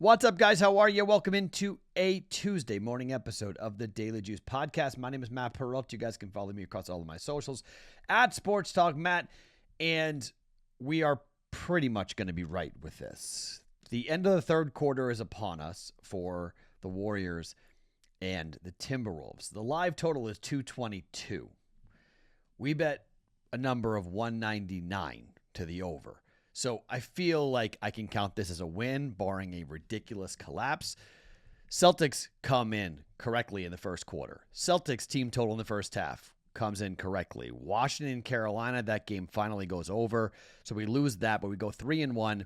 What's up, guys? How are you? Welcome into a Tuesday morning episode of the Daily Juice Podcast. My name is Matt Perrault. You guys can follow me across all of my socials at Sports Talk Matt, and we are pretty much going to be right with this. The end of the third quarter is upon us for the Warriors and the Timberwolves. The live total is 222. We bet a number of 199 to the over. So I feel like I can count this as a win, barring a ridiculous collapse. Celtics come in correctly in the first quarter. Celtics team total in the first half comes in correctly. Washington, Carolina, that game finally goes over. So we lose that, but we go 3-1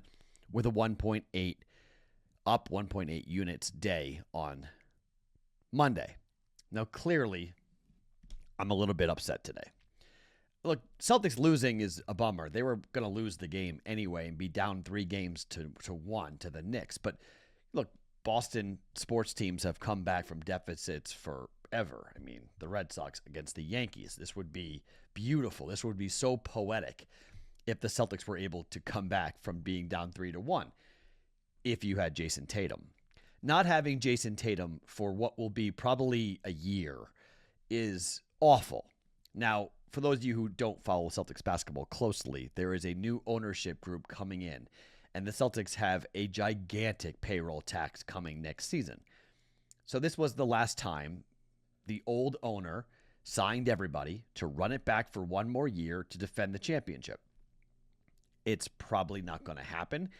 with a 1.8, up 1.8 units day on Monday. Now, clearly, I'm a little bit upset today. Look, Celtics losing is a bummer. They were going to lose the game anyway and be down 3 games to 1 to the Knicks. But look, Boston sports teams have come back from deficits forever. I mean, the Red Sox against the Yankees. This would be beautiful. This would be so poetic if the Celtics were able to come back from being down 3-1 if you had Jason Tatum. Not having Jason Tatum for what will be probably a year is awful. Now, for those of you who don't follow Celtics basketball closely, there is a new ownership group coming in, and the Celtics have a gigantic payroll tax coming next season. So this was the last time the old owner signed everybody to run it back for one more year to defend the championship. It's probably not going to happen,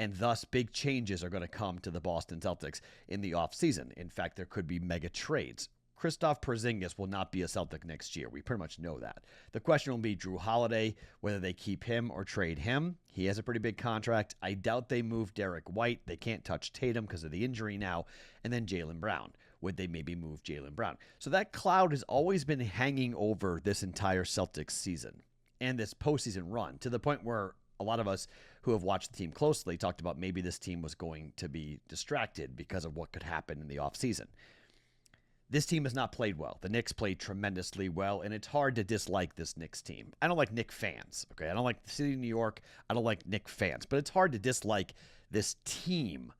and thus big changes are going to come to the Boston Celtics in the offseason. In fact, there could be mega trades. Kristaps Porzingis will not be a Celtic next year. We pretty much know that. The question will be Drew Holiday, whether they keep him or trade him. He has a pretty big contract. I doubt they move Derek White. They can't touch Tatum because of the injury now. And then Jaylen Brown. Would they maybe move Jaylen Brown? So that cloud has always been hanging over this entire Celtics season and this postseason run, to the point where a lot of us who have watched the team closely talked about maybe this team was going to be distracted because of what could happen in the offseason. This team has not played well. The Knicks played tremendously well, and it's hard to dislike this Knicks team. I don't like Knicks fans, okay? I don't like the city of New York. I don't like Knicks fans, but it's hard to dislike this team.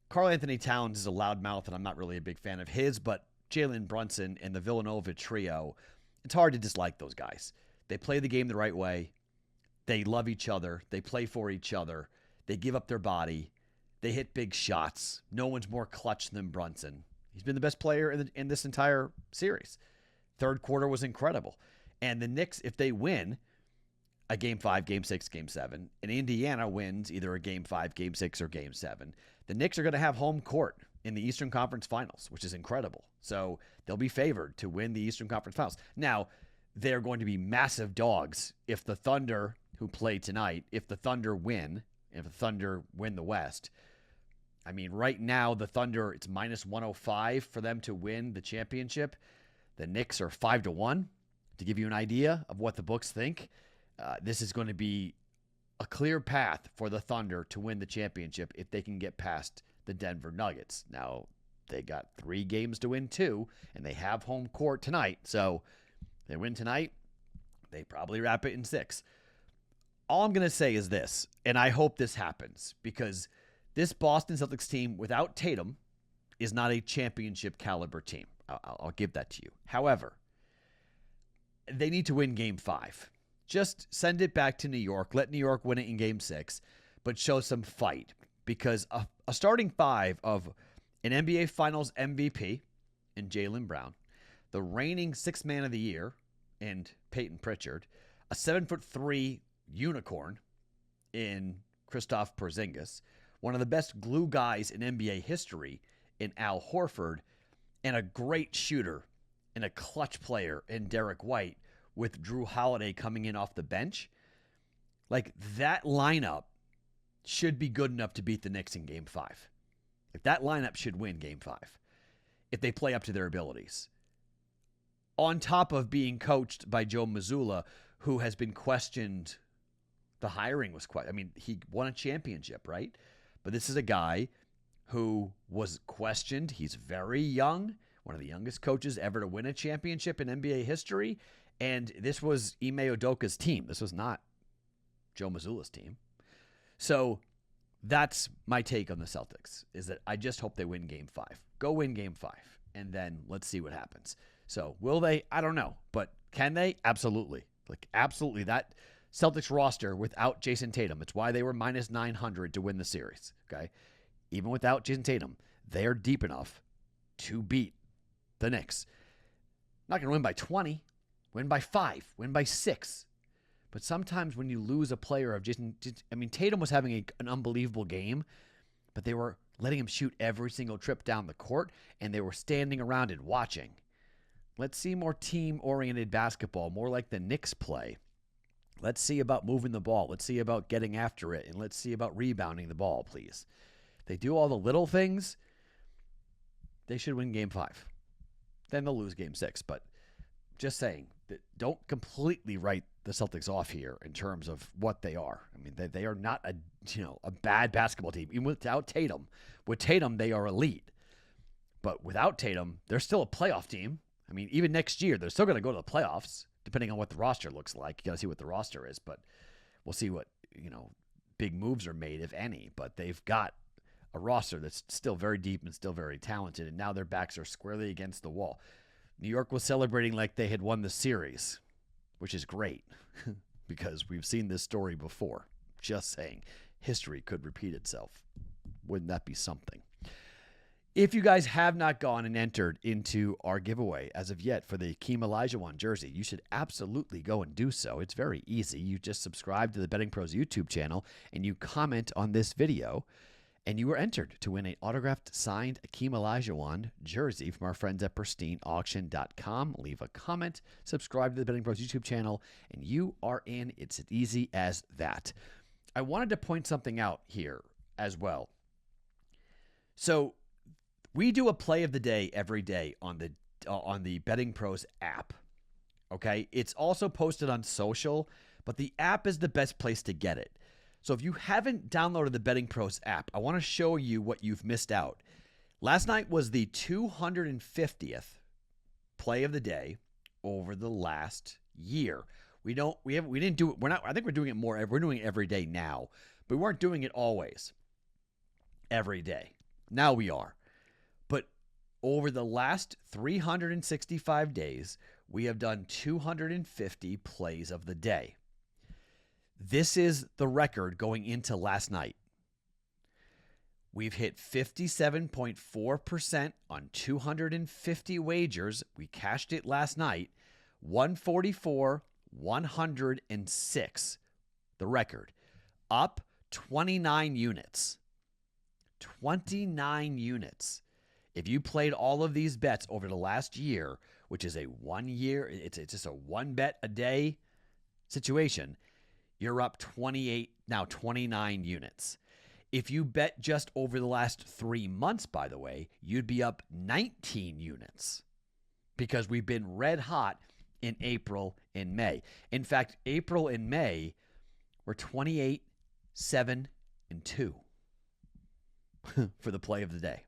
Karl Anthony Towns is a loudmouth, and I'm not really a big fan of his, but Jalen Brunson and the Villanova trio, it's hard to dislike those guys. They play the game the right way. They love each other. They play for each other. They give up their body. They hit big shots. No one's more clutch than Brunson. He's been the best player in this entire series. Third quarter was incredible. And the Knicks, if they win a Game 5, Game 6, Game 7, and Indiana wins either a Game 5, Game 6, or Game 7, the Knicks are going to have home court in the Eastern Conference Finals, which is incredible. So they'll be favored to win the Eastern Conference Finals. Now, they're going to be massive dogs if the Thunder, who play tonight, if the Thunder win the West. I mean, right now, the Thunder, it's minus 105 for them to win the championship. The Knicks are 5-1. To give you an idea of what the books think, this is going to be a clear path for the Thunder to win the championship if they can get past the Denver Nuggets. Now, they got 3 games to win 2, and they have home court tonight. So, if they win tonight, they probably wrap it in 6. All I'm going to say is this, and I hope this happens, because this Boston Celtics team without Tatum is not a championship caliber team. I'll give that to you. However, they need to win Game 5. Just send it back to New York. Let New York win it in Game 6, but show some fight. Because a starting 5 of an NBA Finals MVP in Jaylen Brown, the reigning 6th Man of the Year in Peyton Pritchard, a 7'3" unicorn in Kristaps Porzingis, one of the best glue guys in NBA history in Al Horford, and a great shooter and a clutch player in Derek White with Drew Holiday coming in off the bench. Like, that lineup should be good enough to beat the Knicks in Game 5. If that lineup should win Game 5, if they play up to their abilities. On top of being coached by Joe Mazzulla, who has been questioned. The hiring was quite, I mean, he won a championship, right? But this is a guy who was questioned. He's very young, one of the youngest coaches ever to win a championship in NBA history. And this was Ime Udoka's team. This was not Joe Mazzulla's team. So that's my take on the Celtics, is that I just hope they win Game 5. Go win Game 5, and then let's see what happens. So will they? I don't know. But can they? Absolutely. Absolutely. That Celtics roster without Jason Tatum, it's why they were minus 900 to win the series, okay? Even without Jason Tatum, they're deep enough to beat the Knicks. Not going to win by 20, win by 5, win by 6. But sometimes when you lose a player of Tatum was having an unbelievable game, but they were letting him shoot every single trip down the court, and they were standing around and watching. Let's see more team-oriented basketball, more like the Knicks play. Let's see about moving the ball. Let's see about getting after it, and let's see about rebounding the ball, please. They do all the little things, they should win Game 5. Then they'll lose Game 6, but just saying, don't completely write the Celtics off here in terms of what they are. I mean, they are not a bad basketball team, even without Tatum. With Tatum, they are elite. But without Tatum, they're still a playoff team. I mean, even next year, they're still going to go to the playoffs, depending on what the roster looks like. You got to see what the roster is, but we'll see what, big moves are made, if any. But they've got a roster that's still very deep and still very talented, and now their backs are squarely against the wall. New York was celebrating like they had won the series, which is great because we've seen this story before. Just saying, history could repeat itself. Wouldn't that be something? If you guys have not gone and entered into our giveaway as of yet for the Hakeem Olajuwon jersey, you should absolutely go and do so. It's very easy. You just subscribe to the BettingPros YouTube channel and you comment on this video, and you were entered to win an autographed signed Hakeem Olajuwon jersey from our friends at pristineauction.com. Leave a comment, subscribe to the BettingPros YouTube channel, and you are in. It's as easy as that. I wanted to point something out here as well. So we do a play of the day every day on the BettingPros app. Okay? It's also posted on social, but the app is the best place to get it. So if you haven't downloaded the BettingPros app, I want to show you what you've missed out. Last night was the 250th play of the day over the last year. We didn't do it. I think we're doing it more. We're doing it every day now, but we weren't doing it always every day. Now we are. But over the last 365 days, we have done 250 plays of the day. This is the record going into last night. We've hit 57.4% on 250 wagers. We cashed it last night. 144, 106, the record. Up 29 units. 29 units. If you played all of these bets over the last year, which is a 1 year, it's just a one bet a day situation, you're up 29 units. If you bet just over the last 3 months, by the way, you'd be up 19 units because we've been red hot in April and May. In fact, April and May were 28, 7, and 2 for the play of the day.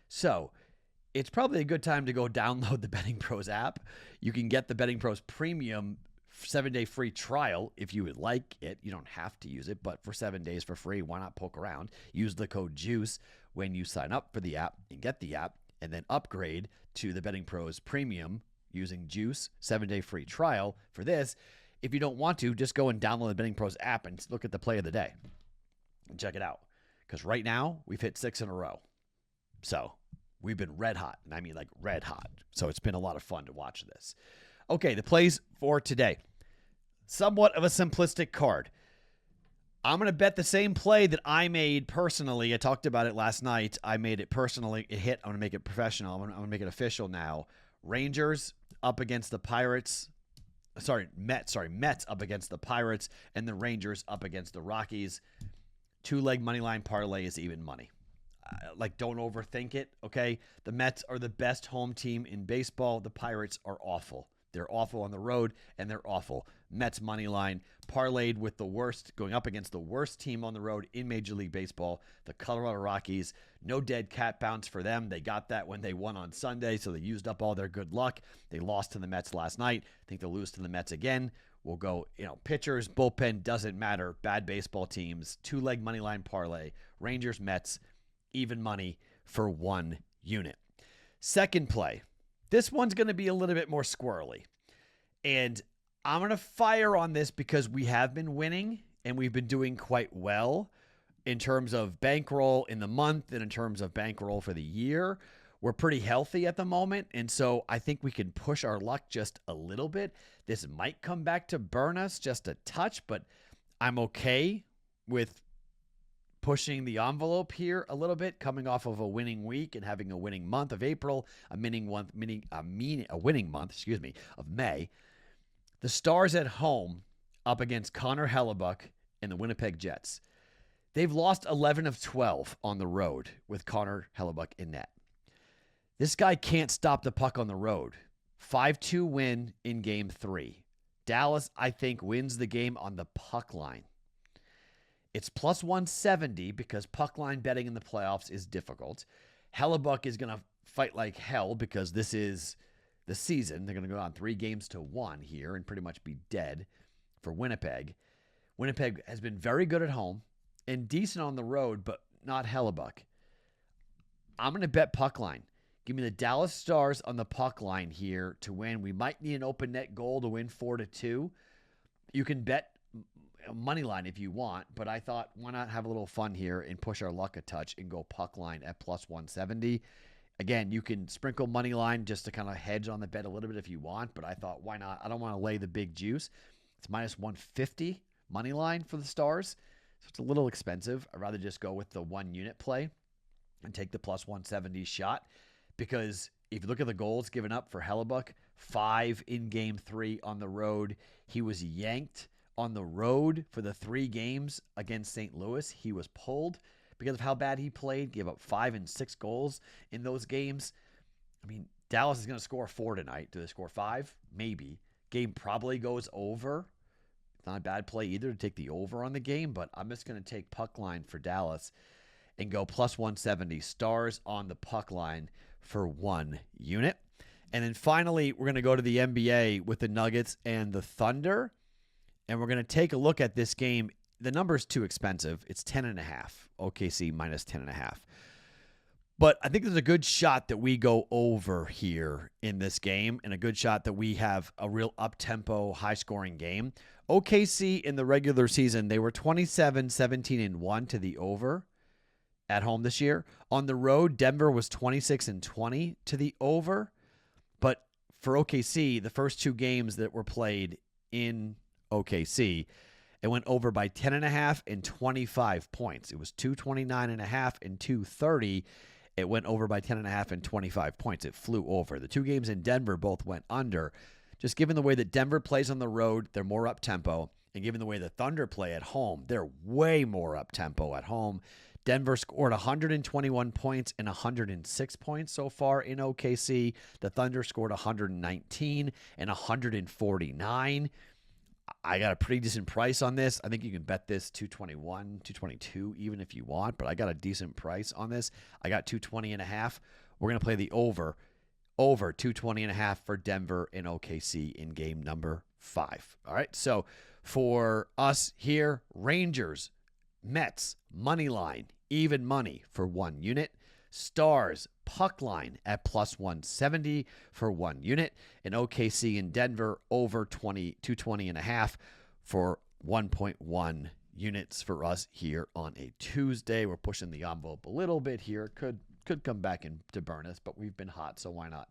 So it's probably a good time to go download the BettingPros app. You can get the BettingPros Premium 7-day free trial if you would like it. You don't have to use it, but for 7 days for free, why not poke around? Use the code JUICE when you sign up for the app and get the app, and then upgrade to the BettingPros Premium using JUICE 7-day free trial for this. If you don't want to, just go and download the BettingPros app and look at the play of the day and check it out. Because right now, we've hit 6 in a row. So we've been red hot, and I mean like red hot. So it's been a lot of fun to watch this. Okay, the plays for today. Somewhat of a simplistic card. I'm going to bet the same play that I made personally. I talked about it last night. I made it personally. It hit. I'm going to make it professional. I'm going to make it official now. Rangers up against the Pirates. Mets up against the Pirates, and the Rangers up against the Rockies. 2-leg money line parlay is even money. Don't overthink it, okay? The Mets are the best home team in baseball. The Pirates are awful. They're awful on the road, and they're awful. Mets money line parlayed with the worst, going up against the worst team on the road in Major League Baseball, the Colorado Rockies. No dead cat bounce for them. They got that when they won on Sunday, so they used up all their good luck. They lost to the Mets last night. I think they'll lose to the Mets again. We'll go, pitchers, bullpen, doesn't matter. Bad baseball teams, 2-leg money line parlay, Rangers, Mets, even money for 1 unit. Second play. This one's going to be a little bit more squirrely. And I'm going to fire on this because we have been winning and we've been doing quite well in terms of bankroll in the month and in terms of bankroll for the year. We're pretty healthy at the moment, and so I think we can push our luck just a little bit. This might come back to burn us just a touch, but I'm okay with pushing the envelope here a little bit, coming off of a winning week and having a winning month of April, a winning month, of May. The Stars at home up against Connor Hellebuyck and the Winnipeg Jets. They've lost 11 of 12 on the road with Connor Hellebuyck in net. This guy can't stop the puck on the road. 5-2 win in Game 3. Dallas, I think, wins the game on the puck line. It's plus 170 because puck line betting in the playoffs is difficult. Hellebuyck is going to fight like hell because this is the season. They're going to go on 3-1 here and pretty much be dead for Winnipeg. Winnipeg has been very good at home and decent on the road, but not Hellebuyck. I'm going to bet puck line. Give me the Dallas Stars on the puck line here to win. We might need an open net goal to win 4-2. You can bet money line if you want, but I thought, why not have a little fun here and push our luck a touch and go puck line at plus 170. Again, you can sprinkle money line just to kind of hedge on the bet a little bit if you want, but I thought, why not? I don't want to lay the big juice. It's minus 150 money line for the Stars, so it's a little expensive. I'd rather just go with the 1 unit play and take the plus 170 shot. Because if you look at the goals given up for Hellebuyck, 5 in Game 3 on the road. He was yanked on the road for the 3 games against St. Louis. He was pulled because of how bad he played, gave up 5 and 6 goals in those games. I mean, Dallas is going to score 4 tonight. Do they score 5? Maybe. Game probably goes over. It's not a bad play either to take the over on the game, but I'm just going to take puck line for Dallas and go plus 170. Stars on the puck line for 1 unit. And then finally, we're going to go to the NBA with the Nuggets and the Thunder. And we're going to take a look at this game. The number is too expensive. It's 10.5. OKC minus 10.5. But I think there's a good shot that we go over here in this game and a good shot that we have a real up-tempo, high-scoring game. OKC in the regular season, they were 27-17-1 to the over at home this year. On the road, Denver was 26-20 to the over. But for OKC, the first 2 games that were played in OKC, it went over by 10.5 and 25 points. It was 229.5 and 230. It went over by 10.5 and 25 points. It flew over. The 2 games in Denver both went under. Just given the way that Denver plays on the road, they're more up-tempo. And given the way the Thunder play at home, they're way more up-tempo at home. Denver scored 121 points and 106 points so far in OKC. The Thunder scored 119 and 149. I got a pretty decent price on this. I think you can bet this 221, 222 even if you want, but I got a decent price on this. I got 220.5. We're going to play the over 220.5 for Denver and OKC in game number 5. All right, so for us here, Rangers, Mets, money line, even money for 1 unit. Stars, puck line at plus 170 for 1 unit. And OKC in Denver over 220.5 for 1.1 units for us here on a Tuesday. We're pushing the envelope a little bit here. Could come back and to burn us, but we've been hot, so why not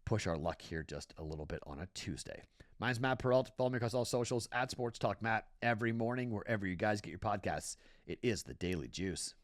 push our luck here just a little bit on a Tuesday. Mine's Matt Perrault. Follow me across all socials at Sports Talk Matt every morning, wherever you guys get your podcasts. It is the Daily Juice.